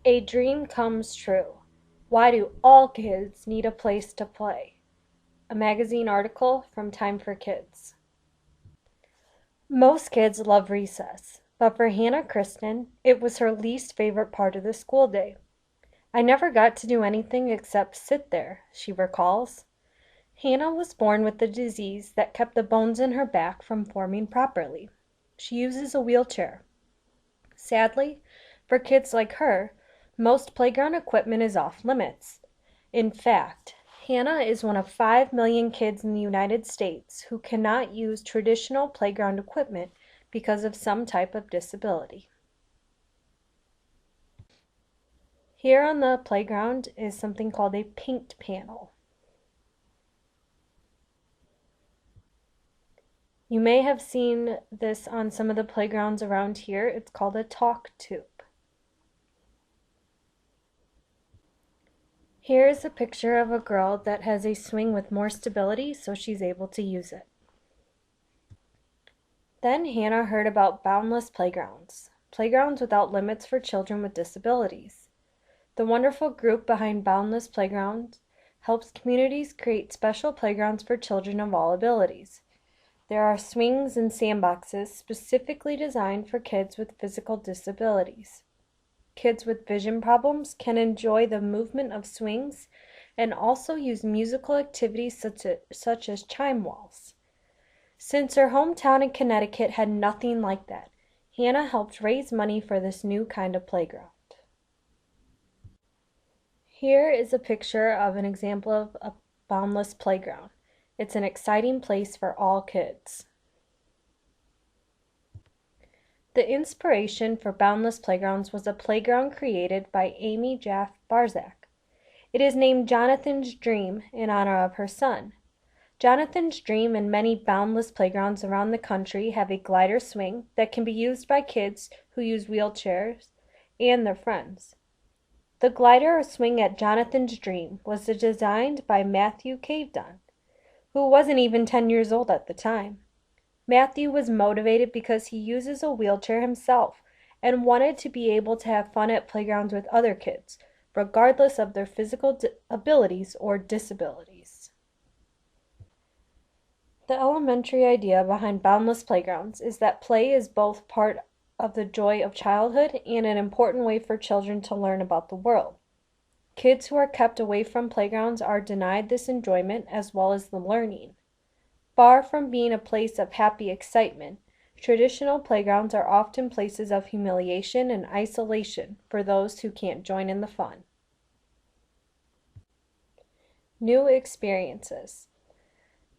A dream comes true. Why do all kids need a place to play? A magazine article from Time for Kids. Most kids love recess, but for Hannah Kristen, it was her least favorite part of the school day. I never got to do anything except sit there, she recalls. Hannah was born with a disease that kept the bones in her back from forming properly. She uses a wheelchair. Sadly, for kids like her, most playground equipment is off limits. In fact, Hannah is one of 5 million kids in the United States who cannot use traditional playground equipment because of some type of disability. Here on the playground is something called a paint panel. You may have seen this on some of the playgrounds around here. It's called a talk tube. Here is a picture of a girl that has a swing with more stability, so she's able to use it. Then Hannah heard about Boundless Playgrounds, playgrounds without limits for children with disabilities. The wonderful group behind Boundless Playgrounds helps communities create special playgrounds for children of all abilities. There are swings and sandboxes specifically designed for kids with physical disabilities. Kids with vision problems can enjoy the movement of swings and also use musical activities such as chime walls. Since her hometown in Connecticut had nothing like that, Hannah helped raise money for this new kind of playground. Here is a picture of an example of a boundless playground. It's an exciting place for all kids. The inspiration for Boundless Playgrounds was a playground created by Amy Jaff Barzak. It is named Jonathan's Dream in honor of her son. Jonathan's Dream and many boundless playgrounds around the country have a glider swing that can be used by kids who use wheelchairs and their friends. The glider or swing at Jonathan's Dream was designed by Matthew Cavedon, who wasn't even 10 years old at the time. Matthew was motivated because he uses a wheelchair himself and wanted to be able to have fun at playgrounds with other kids, regardless of their physical abilities or disabilities. The elementary idea behind Boundless Playgrounds is that play is both part of the joy of childhood and an important way for children to learn about the world. Kids who are kept away from playgrounds are denied this enjoyment as well as the learning. Far from being a place of happy excitement, traditional playgrounds are often places of humiliation and isolation for those who can't join in the fun. New experiences.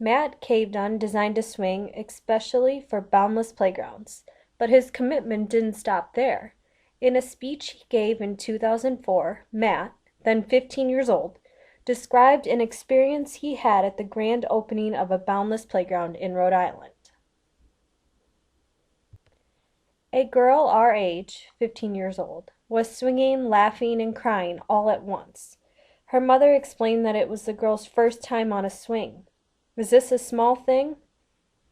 Matt Cavedon designed a swing especially for Boundless Playgrounds, but his commitment didn't stop there. In a speech he gave in 2004, Matt, then 15 years old, described an experience he had at the grand opening of a Boundless Playground in Rhode Island. A girl our age, 15 years old, was swinging, laughing, and crying all at once. Her mother explained that it was the girl's first time on a swing. Was this a small thing?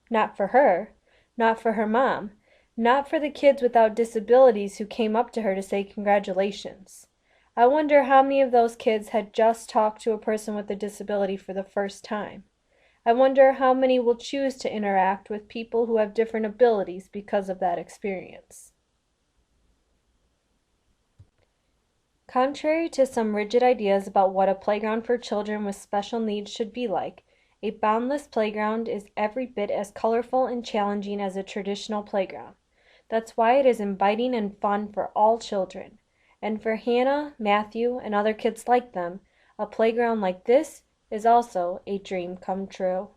Not for her, not for her mom, not for the kids without disabilities who came up to her to say congratulations. I wonder how many of those kids had just talked to a person with a disability for the first time. I wonder how many will choose to interact with people who have different abilities because of that experience. Contrary to some rigid ideas about what a playground for children with special needs should be like, a Boundless Playground is every bit as colorful and challenging as a traditional playground. That's why it is inviting and fun for all children. And for Hannah, Matthew, and other kids like them, a playground like this is also a dream come true.